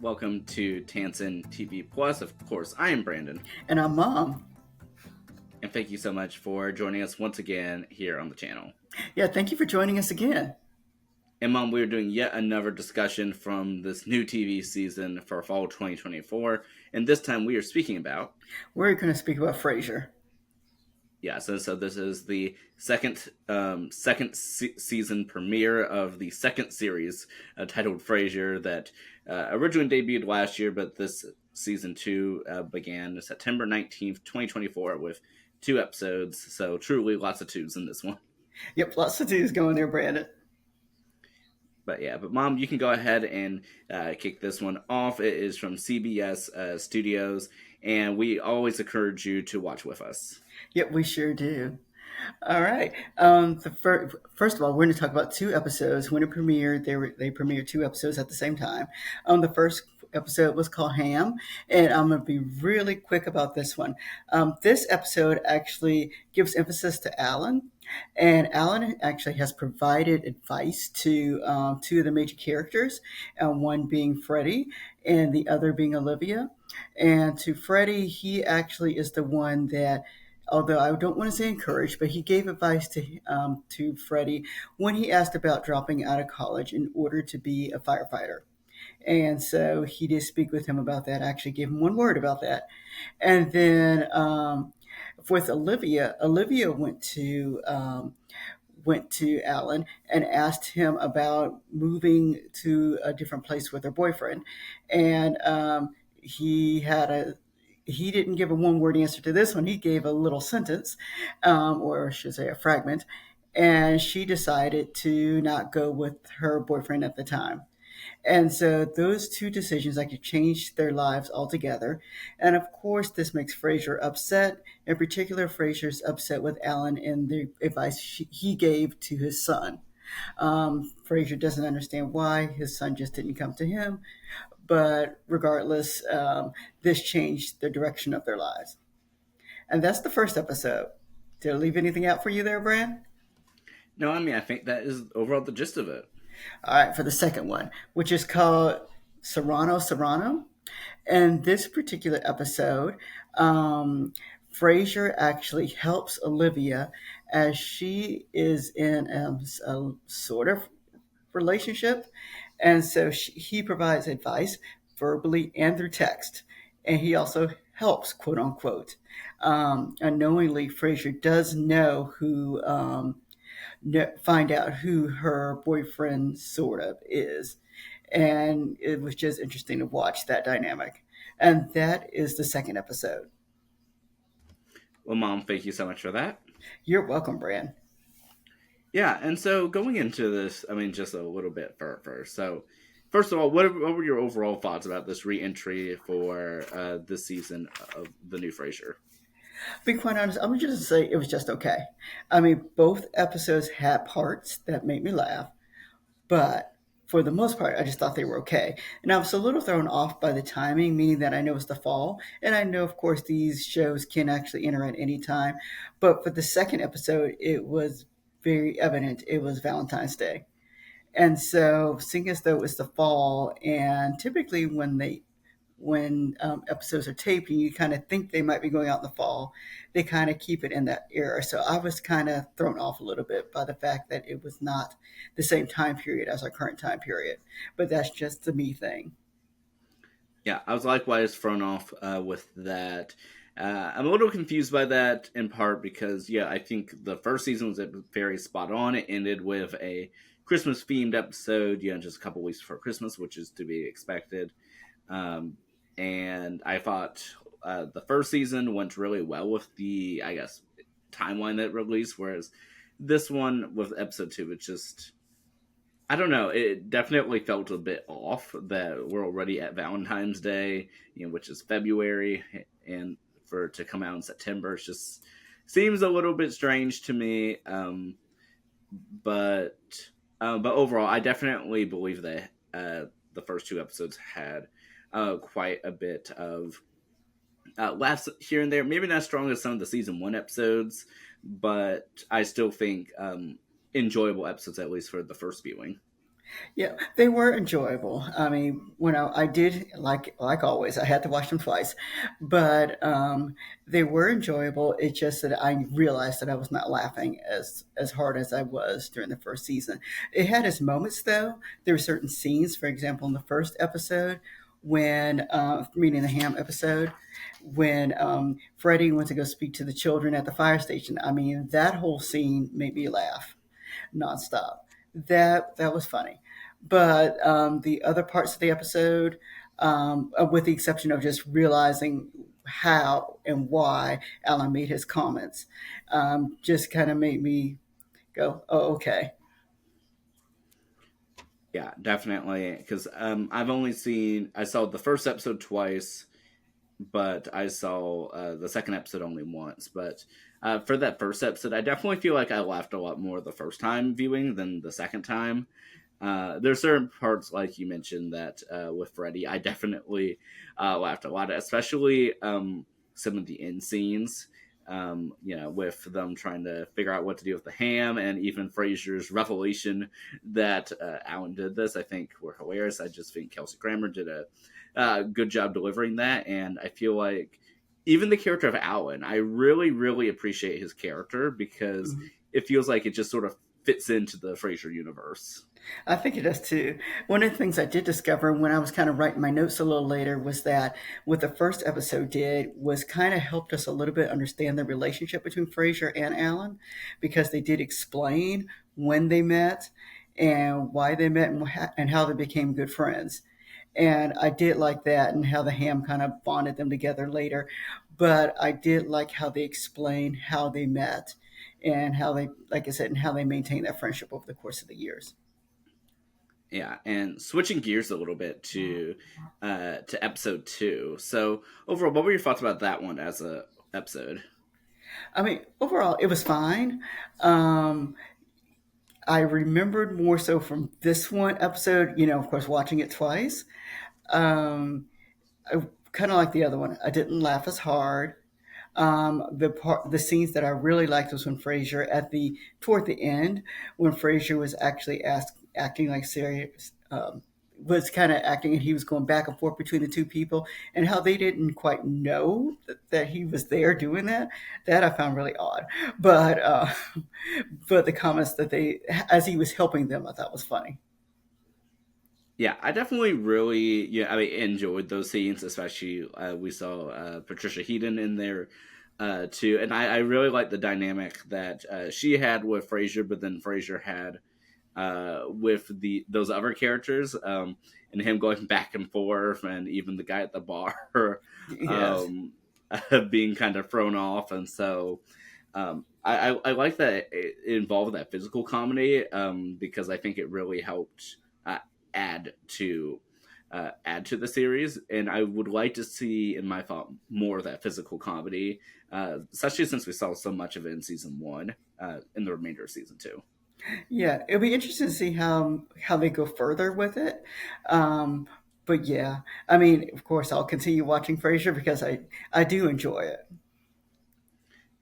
Welcome to Tansson TV Plus. Of course, I am Brandon, And I'm Mom. and thank you so much for joining us once again here on the channel. Yeah, thank you for joining us again. And Mom, we're doing yet another discussion from this new TV season for fall 2024, and this time we are speaking about We're going to speak about Frasier. so this is the second season premiere of the second series titled Frasier that originally debuted last year, but this season two began September 19th, 2024, with two episodes. So truly lots of twos in this one. Yep, lots of dudes going there, Brandon. But Mom, you can go ahead and kick this one off. It is from CBS Studios, and we always encourage you to watch with us. Yep, we sure do. All right. First of all, we're going to talk about two episodes. When it premiered, they premiered two episodes at the same time. The first episode was called Ham, and I'm going to be really quick about this one. This episode actually gives emphasis to Alan, and Alan actually has provided advice to two of the major characters, one being Freddie and the other being Olivia. And to Freddie, he actually is the one that, although I don't want to say encouraged, but he gave advice to Freddie when he asked about dropping out of college in order to be a firefighter. And so he did speak with him about that. I actually gave him one word about that. And then with Olivia, Olivia went to Alan and asked him about moving to a different place with her boyfriend, and he didn't give a one word answer to this one. He gave a little sentence, or I should say a fragment, and she decided to not go with her boyfriend at the time. And so those two decisions actually changed their lives altogether. And of course, this makes Frasier upset. In particular, Frasier's upset with Alan and the advice he gave to his son. Frasier doesn't understand why his son just didn't come to him. But regardless, this changed the direction of their lives. And that's the first episode. Did I leave anything out for you there, Bran? No, I mean, I think that is overall the gist of it. All right, for the second one, which is called Serrano. And this particular episode, Frasier actually helps Olivia as she is in a sort of relationship. And so he provides advice verbally and through text. And he also helps, quote unquote. Unknowingly, Frasier does know find out who her boyfriend sort of is. And it was just interesting to watch that dynamic. And that is the second episode. Well, Mom, thank you so much for that. You're welcome, Bran. Yeah, and so going into this, I mean, just a little bit first. So, first of all, what were your overall thoughts about this re-entry for this season of the new Frasier? Be quite honest, I'm just say it was just okay. I mean, both episodes had parts that made me laugh, but for the most part, I just thought they were okay. And I was a little thrown off by the timing, meaning that I know it's the fall, and I know, of course, these shows can actually enter at any time. But for the second episode, it was very evident it was Valentine's Day. And so, seeing as though it's the fall, and typically when episodes are taped and you kind of think they might be going out in the fall, they kind of keep it in that era. So I was kind of thrown off a little bit by the fact that it was not the same time period as our current time period. But that's just the me thing. Yeah, I was likewise thrown off with that. I'm a little confused by that in part because, yeah, I think the first season was very spot on. It ended with a Christmas themed episode, just a couple weeks before Christmas, which is to be expected. And I thought the first season went really well with the, I guess, timeline that released, whereas this one with episode two, it's just, I don't know, it definitely felt a bit off that we're already at Valentine's Day, which is February, and for it to come out in September, it just seems a little bit strange to me. But overall, I definitely believe that the first two episodes had quite a bit of laughs here and there. Maybe not as strong as some of the season one episodes, but I still think enjoyable episodes, at least for the first viewing. Yeah, they were enjoyable. I mean, when I did like always, I had to watch them twice, but they were enjoyable. It's just that I realized that I was not laughing as hard as I was during the first season. It had its moments though. There were certain scenes, for example, in the first episode when meaning the Ham episode when Freddie went to go speak to the children at the fire station. I mean, that whole scene made me laugh nonstop. That was funny. But the other parts of the episode, with the exception of just realizing how and why Alan made his comments, just kind of made me go, "Oh, okay." Yeah, definitely. Because I saw the first episode twice, but I saw the second episode only once. But for that first episode, I definitely feel like I laughed a lot more the first time viewing than the second time. There's certain parts, like you mentioned, that with Freddy, I definitely laughed a lot, especially some of the end scenes. With them trying to figure out what to do with the ham, and even Frasier's revelation that Alan did this, I think were hilarious. I just think Kelsey Grammer did a good job delivering that, and I feel like even the character of Alan, I really, really appreciate his character because Mhm. it feels like it just sort of fits into the Frasier universe. I think it does too. One of the things I did discover when I was kind of writing my notes a little later was that what the first episode did was kind of helped us a little bit understand the relationship between Frasier and Alan because they did explain when they met and why they met and how they became good friends. And I did like that and how the ham kind of bonded them together later. But I did like how they explained how they met and how they, like I said, and how they maintained that friendship over the course of the years. Yeah, and switching gears a little bit to episode two. So overall, what were your thoughts about that one as a episode? I mean, overall, it was fine. Um, I remembered more so from this one episode, of course, watching it twice. Um, I kind of like the other one. I didn't laugh as hard. The scenes that I really liked was when Frasier toward the end, when Frasier was actually acting like serious, was kind of acting and he was going back and forth between the two people and how they didn't quite know that he was there doing that. That I found really odd. But but the comments that they as he was helping them, I thought was funny. Yeah, I definitely really enjoyed those scenes, especially we saw Patricia Heaton in there too, and I really like the dynamic that she had with Frasier, but then Frasier had with the those other characters, and him going back and forth, and even the guy at the bar Yes. um, being kind of thrown off, and so I like that it involved that physical comedy because I think it really helped add to add to the series, and I would like to see, in my thought, more of that physical comedy, especially since we saw so much of it in season one, in the remainder of season two. Yeah, it'll be interesting to see how they go further with it. Um, but yeah, I mean, of course, I'll continue watching Frasier because I do enjoy it.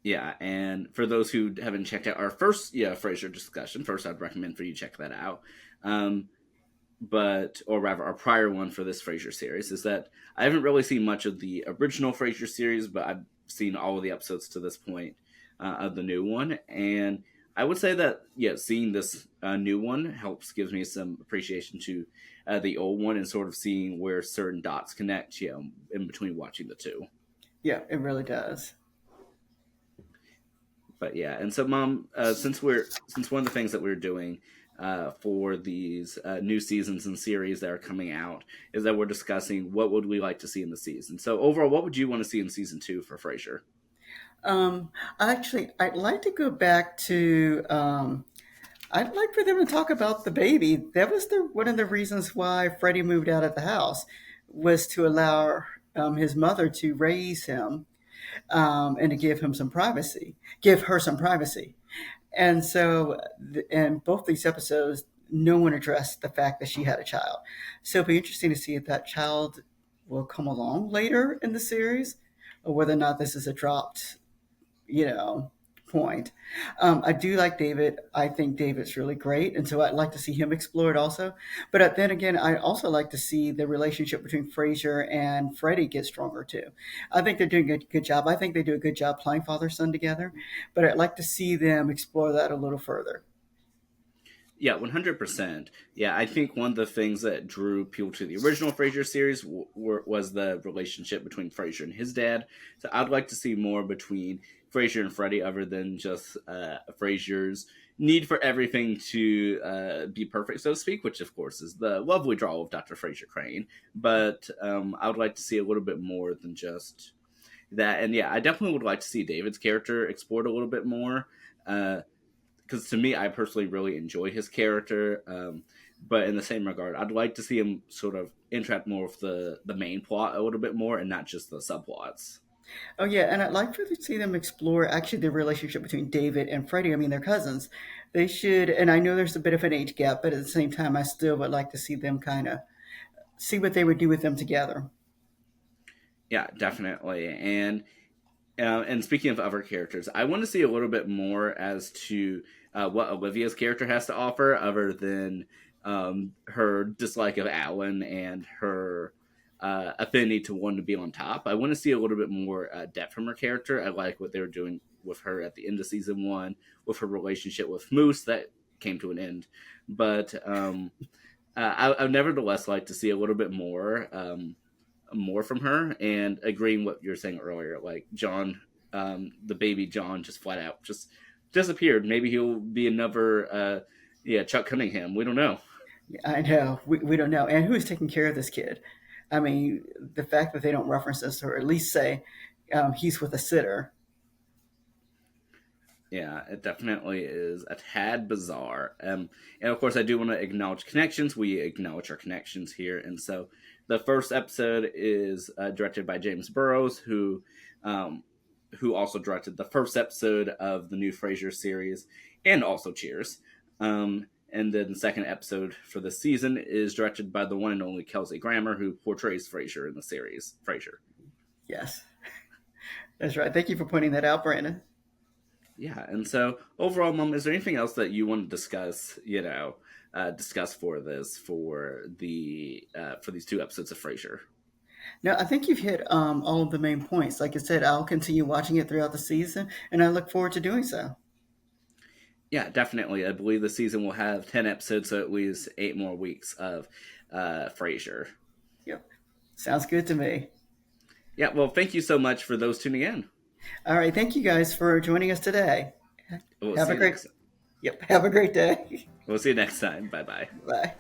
Yeah, and for those who haven't checked out our first Frasier discussion, first I'd recommend for you to check that out. Um, but or rather our prior one for this Frasier series is that I haven't really seen much of the original Frasier series, but I've seen all of the episodes to this point of the new one, and I would say that seeing this new one helps gives me some appreciation to the old one and sort of seeing where certain dots connect, in between watching the two. Yeah, it really does. But yeah, and so mom, since one of the things that we're doing for these new seasons and series that are coming out is that we're discussing what would we like to see in the season. So overall, what would you want to see in season two for Frasier? Um, I'd like to go back to. I'd like for them to talk about the baby. That was one of the reasons why Freddie moved out of the house was to allow his mother to raise him and to give her some privacy. And so, in both these episodes, no one addressed the fact that she had a child. So it'll be interesting to see if that child will come along later in the series, or whether or not this is a dropped, you know, point. I do like David. I think David's really great, and so I'd like to see him explored also. But then again, I also like to see the relationship between Frasier and Freddie get stronger too. I think they're doing a good job. I think they do a good job playing father son together, but I'd like to see them explore that a little further. Yeah, 100%. Yeah, I think one of the things that drew people to the original Frasier series was the relationship between Frasier and his dad. So I'd like to see more between Frasier and Freddie, other than just Frasier's need for everything to be perfect, so to speak, which of course is the lovely draw of Dr. Frasier Crane. But I would like to see a little bit more than just that. And yeah, I definitely would like to see David's character explored a little bit more. Because to me, I personally really enjoy his character. But in the same regard, I'd like to see him sort of interact more with the main plot a little bit more, and not just the subplots. Oh yeah, and I'd like to see them explore actually the relationship between David and Freddie. I mean, they're cousins. They should, and I know there's a bit of an age gap, but at the same time, I still would like to see them kind of see what they would do with them together. Yeah, definitely. And speaking of other characters, I want to see a little bit more as to what Olivia's character has to offer, other than her dislike of Alan and her affinity to want to be on top. I want to see a little bit more depth from her character. I like what they were doing with her at the end of season one, with her relationship with Moose that came to an end. But I nevertheless like to see a little bit more from her, and agreeing what you were saying earlier, like John, the baby John, just flat out just disappeared. Maybe he'll be another, yeah, Chuck Cunningham. We don't know. I know we don't know, and who's taking care of this kid? I mean, the fact that they don't reference this or at least say he's with a sitter. Yeah, it definitely is a tad bizarre. And of course, I do want to acknowledge connections. We acknowledge our connections here. And so the first episode is directed by James Burrows, um, who also directed the first episode of the new Frasier series and also Cheers. And then the second episode for the season is directed by the one and only Kelsey Grammer, who portrays Frasier in the series Frasier. Yes, that's right. Thank you for pointing that out, Brandon. Yeah, and so overall, Mom, is there anything else that you want to discuss? Discuss for this for these two episodes of Frasier? No, I think you've hit all of the main points. Like I said, I'll continue watching it throughout the season, and I look forward to doing so. Yeah, definitely. I believe the season will have 10 episodes, so at least 8 more weeks of Frasier. Yep, sounds good to me. Yeah, well, thank you so much for those tuning in. All right, thank you guys for joining us today. We'll Have see a you great, next. yep, have a great day. We'll see you next time. Bye bye. Bye.